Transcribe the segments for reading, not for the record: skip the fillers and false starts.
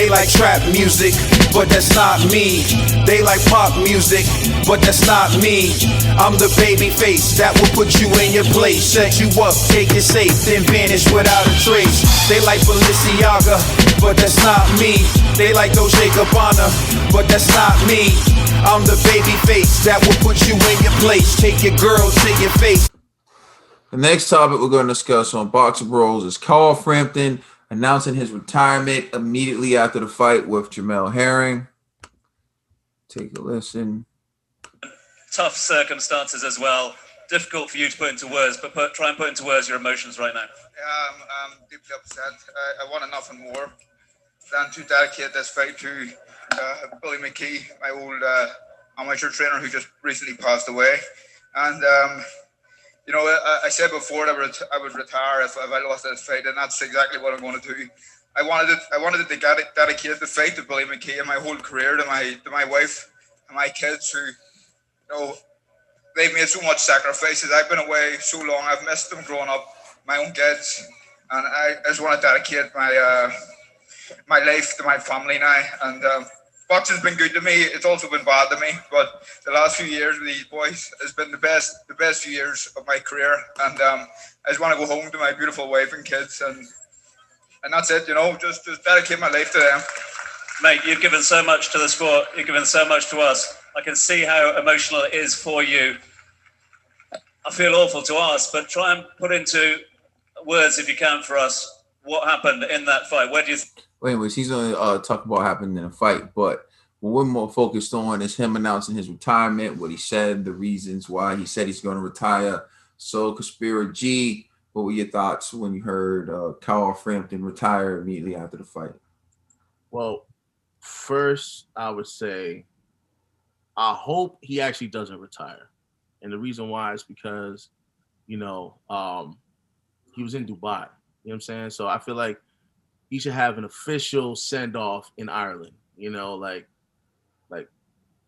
They like trap music, but that's not me. They like pop music, but that's not me. I'm the baby face that will put you in your place, set you up, take it safe, then vanish without a trace. They like Balenciaga, but that's not me. They like Dolce Gabbana, but that's not me. I'm the baby face that will put you in your place, take your girl to your face. The next topic we're going to discuss on Boxing Bros is Carl Frampton announcing his retirement immediately after the fight with Jamel Herring. Take a listen. Tough circumstances as well. Difficult for you to put into words, but try and put into words your emotions right now. I'm deeply upset. I wanted nothing more than to dedicate this fight to Billy McKee, my old amateur trainer who just recently passed away. And you know, I said before that I would retire if I lost this fight, and that's exactly what I'm going to do. I wanted to dedicate the fight to Billy McKee and my whole career to my wife and my kids who, you know, they've made so much sacrifices. I've been away so long. I've missed them growing up, my own kids, and I just want to dedicate my life to my family now. And boxing's been good to me. It's also been bad to me, but the last few years with these boys has been the best few years of my career. And I just want to go home to my beautiful wife and kids, and that's it. You know, just dedicate my life to them. Mate, you've given so much to the sport. You've given so much to us. I can see how emotional it is for you. I feel awful to ask, but try and put into words, if you can, for us, what happened in that fight. Where do you? Well, anyways, he's going to talk about what happened in the fight, but what we're more focused on is him announcing his retirement, what he said, the reasons why he said he's going to retire. So, Conspira G, what were your thoughts when you heard Carl Frampton retire immediately after the fight? Well, first, I would say I hope he actually doesn't retire. And the reason why is because, you know, he was in Dubai. You know what I'm saying? So I feel like he should have an official send-off in Ireland. You know, like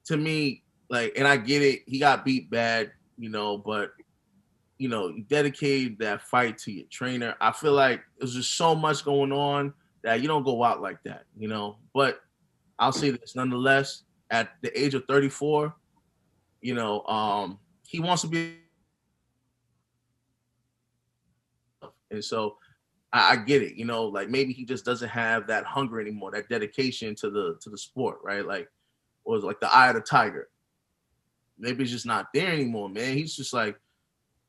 to me, like, and I get it, he got beat bad, you know, but you know, you dedicated that fight to your trainer. I feel like there's just so much going on that you don't go out like that, you know. But I'll say this nonetheless, at the age of 34, you know, he wants to be, and so I get it, you know, like maybe he just doesn't have that hunger anymore, that dedication to the sport, right? Like, or like the eye of the tiger. Maybe it's just not there anymore, man. He's just like,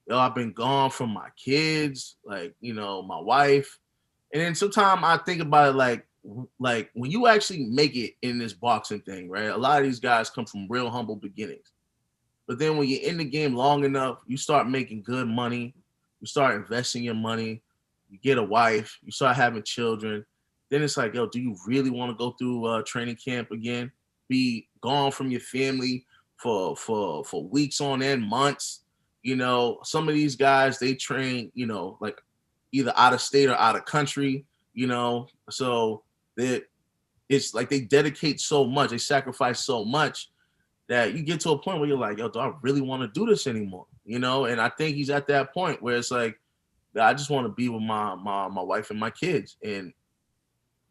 yo, I've been gone from my kids, like, you know, my wife. And then sometimes I think about it like when you actually make it in this boxing thing, right? A lot of these guys come from real humble beginnings. But then when you're in the game long enough, you start making good money, you start investing your money, you get a wife, you start having children. Then it's like, yo, do you really want to go through training camp again? Be gone from your family for weeks on end, months. You know, some of these guys, they train, you know, like either out of state or out of country, you know. So it's like they dedicate so much, they sacrifice so much that you get to a point where you're like, yo, do I really want to do this anymore? You know, and I think he's at that point where it's like, I just want to be with my wife and my kids. And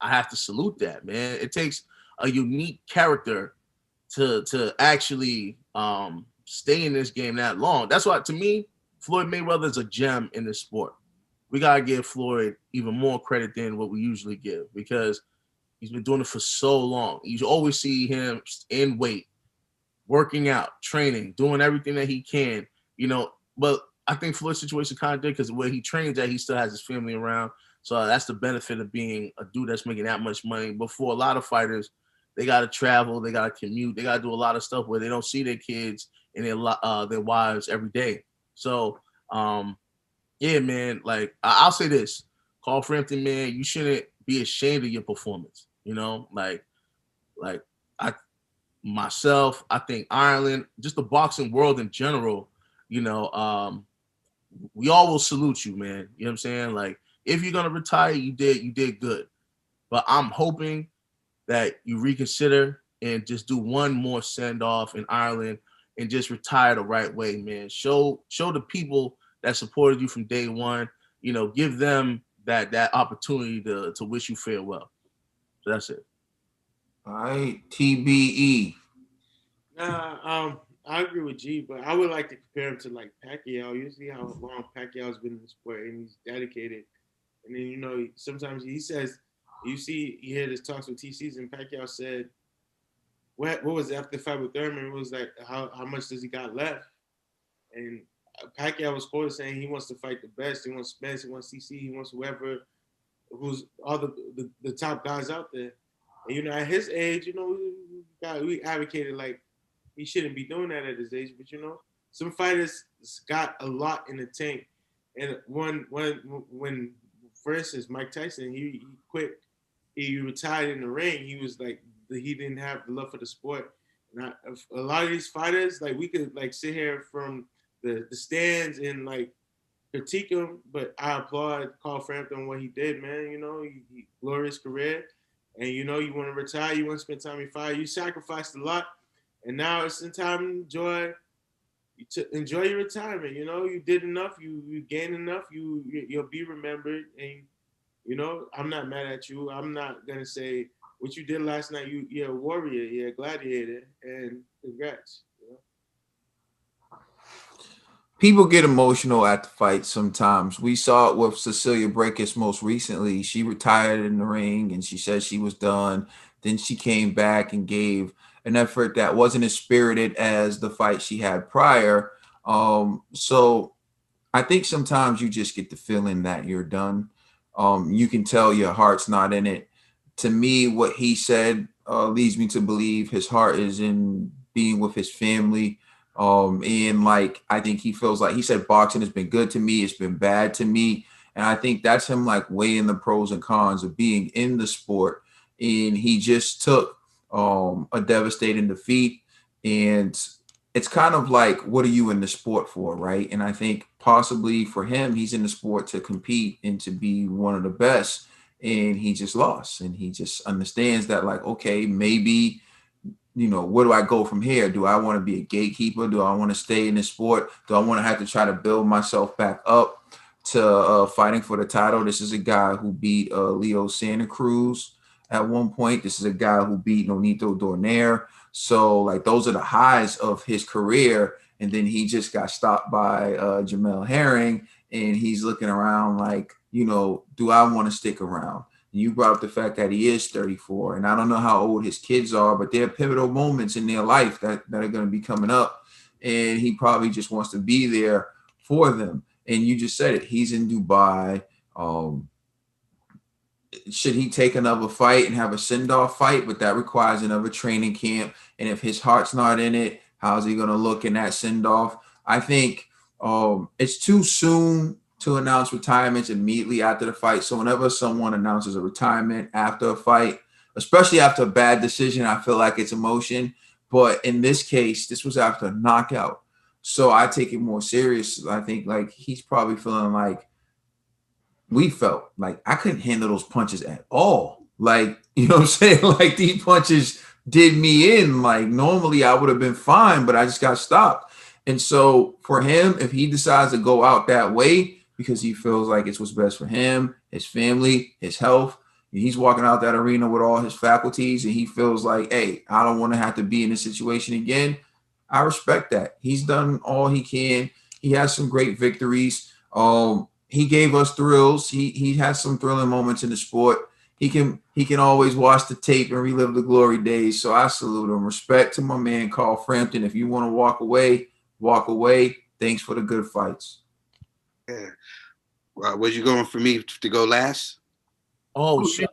I have to salute that, man. It takes a unique character to actually stay in this game that long. That's why, to me, Floyd Mayweather is a gem in this sport. We got to give Floyd even more credit than what we usually give because he's been doing it for so long. You always see him in weight, working out, training, doing everything that he can, you know. But I think Floyd's situation kind of did because where he trains at, he still has his family around. So that's the benefit of being a dude that's making that much money. But for a lot of fighters, they got to travel, they got to commute, they got to do a lot of stuff where they don't see their kids and their wives every day. So, yeah, man, like I'll say this, Carl Frampton, man, you shouldn't be ashamed of your performance. You know, like I think Ireland, just the boxing world in general, you know, we all will salute you, man. You know what I'm saying? Like, if you're gonna retire, you did good. But I'm hoping that you reconsider and just do one more send off in Ireland and just retire the right way, man. Show the people that supported you from day one, you know, give them that opportunity to wish you farewell. So that's it. All right, TBE. I agree with G, but I would like to compare him to like Pacquiao. You see how long Pacquiao's been in the sport and he's dedicated. And then sometimes he says, you hear this talks with TCs and Pacquiao said, what was it after the fight with Thurman? It was like how much does he got left? And Pacquiao was quoted saying he wants to fight the best. He wants Spence, he wants CC, he wants whoever, who's all the top guys out there. And at his age, we advocated like he shouldn't be doing that at his age. But some fighters got a lot in the tank. And when for instance, Mike Tyson, he quit, he retired in the ring. He was like he didn't have the love for the sport. And a lot of these fighters, like we could like sit here from the stands and like critique him, but I applaud Carl Frampton what he did, man. He glorious career, and you want to retire, you want to spend time in fire. You sacrificed a lot, and now it's in time to enjoy your retirement. You did enough, you gained enough, you'll be remembered, and I'm not mad at you. I'm not gonna say what you did last night. You're a warrior, you're a gladiator, and congrats. People get emotional at the fight sometimes. We saw it with Cecilia Brækhus most recently. She retired in the ring and she said she was done. Then she came back and gave an effort that wasn't as spirited as the fight she had prior. So I think sometimes you just get the feeling that you're done. You can tell your heart's not in it. To me, what he said leads me to believe his heart is in being with his family. And like, I think he feels like he said, boxing has been good to me. It's been bad to me. And I think that's him like weighing the pros and cons of being in the sport. And he just took a devastating defeat. And it's kind of like, what are you in the sport for? Right. And I think possibly for him, he's in the sport to compete and to be one of the best. And he just lost. And he just understands that like, okay, maybe where do I go from here? Do I want to be a gatekeeper? Do I want to stay in this sport? Do I want to have to try to build myself back up to fighting for the title? This is a guy who beat Leo Santa Cruz at one point. This is a guy who beat Nonito Donaire. So like those are the highs of his career. And then he just got stopped by Jamel Herring, and he's looking around like, do I want to stick around? You brought up the fact that he is 34, and I don't know how old his kids are, but there are pivotal moments in their life that are going to be coming up, and he probably just wants to be there for them. And you just said it. He's in Dubai. Should he take another fight and have a send-off fight? But that requires another training camp. And if his heart's not in it, how's he going to look in that send-off? I think it's too soon to announce retirements immediately after the fight. So whenever someone announces a retirement after a fight, especially after a bad decision, I feel like it's emotion. But in this case, this was after a knockout. So I take it more serious. I think like he's probably feeling like we felt like I couldn't handle those punches at all. Like, what I'm saying? Like these punches did me in. Like normally I would have been fine, but I just got stopped. And so for him, if he decides to go out that way, because he feels like it's what's best for him, his family, his health. And he's walking out that arena with all his faculties, and he feels like, hey, I don't want to have to be in this situation again. I respect that. He's done all he can. He has some great victories. He gave us thrills. He has some thrilling moments in the sport. He can always watch the tape and relive the glory days. So I salute him. Respect to my man, Carl Frampton. If you want to walk away, walk away. Thanks for the good fights. Yeah. Was you going for me to go last? Oh shit!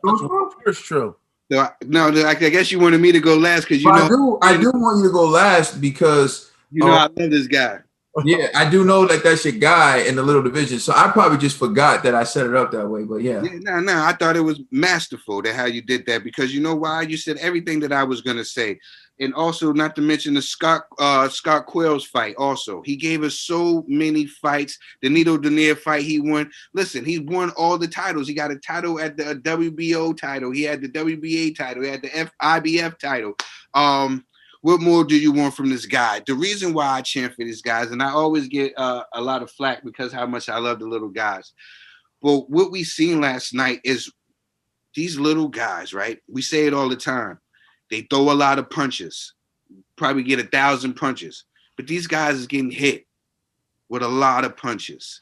That's true. No, I guess you wanted me to go last because I do want you to go last because I love this guy. Yeah, I do know that that's your guy in the little division. So I probably just forgot that I set it up that way. But yeah. No, I thought it was masterful that how you did that because you know why? You said everything that I was gonna say. And also, not to mention the Scott Quayle's fight. Also, he gave us so many fights. The Nito Donaire fight he won. Listen, he won all the titles. He got a title at the WBO title. He had the WBA title. He had the IBF title. What more do you want from this guy? The reason why I chant for these guys, and I always get a lot of flack because how much I love the little guys. But what we seen last night is these little guys, right? We say it all the time. They throw a lot of punches, probably get 1,000 punches. But these guys is getting hit with a lot of punches.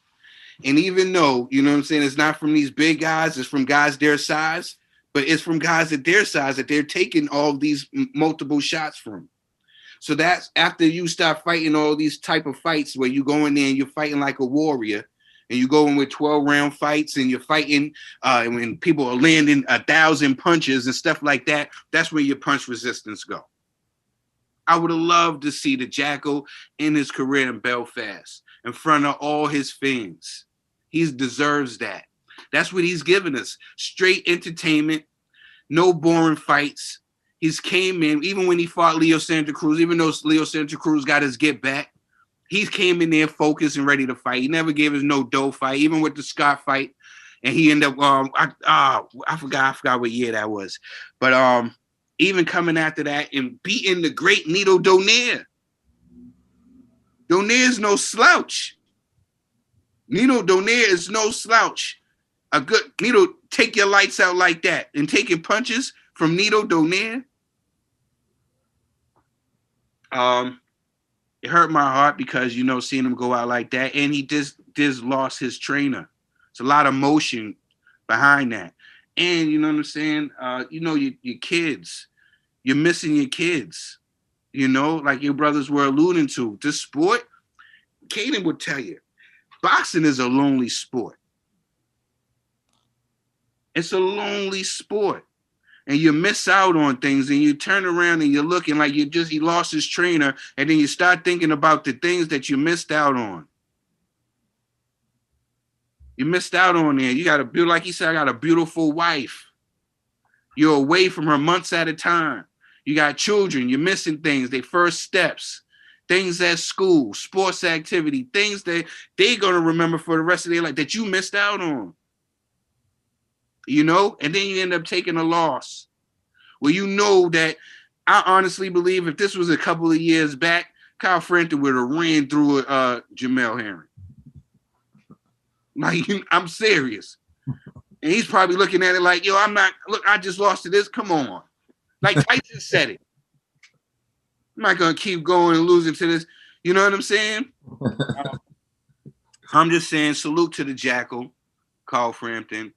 And even though, you know what I'm saying, it's not from these big guys, it's from guys their size, but it's from guys at their size that they're taking all these multiple shots from. So that's after you start fighting all these type of fights where you go in there and you're fighting like a warrior, and you go in with 12-round fights and you're fighting when people are landing 1,000 punches and stuff like that, that's where your punch resistance go. I would have loved to see the Jackal in his career in Belfast in front of all his fans. He deserves that. That's what he's giving us. Straight entertainment, no boring fights. He's came in, even when he fought Leo Santa Cruz, even though Leo Santa Cruz got his get back, he came in there focused and ready to fight. He never gave us no dough fight, even with the Scott fight. And he ended up, I forgot what year that was. But even coming after that and beating the great Nito Donaire. Donaire's no slouch. Nito Donaire is no slouch. A good Nito, take your lights out like that and taking punches from Nito Donaire. It hurt my heart because, you know, seeing him go out like that, and he just lost his trainer. It's a lot of emotion behind that. And you know what I'm saying? You know, your kids, you're missing your kids, you know, like your brothers were alluding to. This sport, Caden would tell you, boxing is a lonely sport. It's a lonely sport. And you miss out on things, and you turn around and you're looking like he lost his trainer, and then you start thinking about the things that you missed out on. You missed out on there. You got a, like he said, I got a beautiful wife. You're away from her months at a time. You got children. You're missing things, their first steps, things at school, sports activity, things that they're going to remember for the rest of their life that you missed out on. You know, and then you end up taking a loss. Well, you know that I honestly believe if this was a couple of years back, Carl Frampton would have ran through Jamel Herring. Like, I'm serious. And he's probably looking at it like, yo, I just lost to this. Come on. Like Tyson said it. I'm not going to keep going and losing to this. You know what I'm saying? I'm just saying salute to the Jackal, Carl Frampton.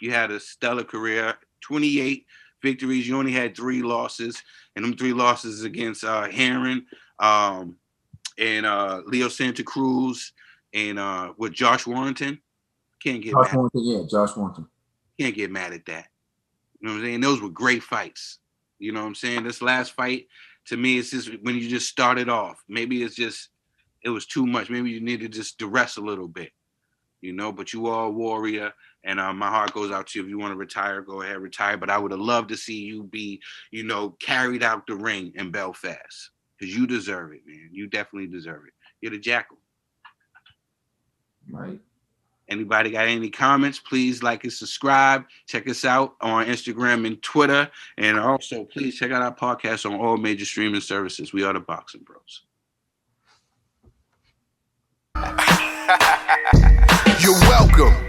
You had a stellar career, 28 victories. You only had 3 losses, and them 3 losses against Herring and Leo Santa Cruz and with Josh Warrington. Can't get mad. Josh Warrington. Can't get mad at that. You know what I'm saying? Those were great fights. You know what I'm saying? This last fight, to me, it's just when you just started off. Maybe it was too much. Maybe you needed just to rest a little bit. You know, but you are a warrior, and my heart goes out to you. If you want to retire, go ahead, retire. But I would have loved to see you be, you know, carried out the ring in Belfast, because you deserve it, man. You definitely deserve it. You're the Jackal. Right. Anybody got any comments? Please like and subscribe. Check us out on Instagram and Twitter. And also, please check out our podcast on all major streaming services. We are the Boxing Bros. You're welcome.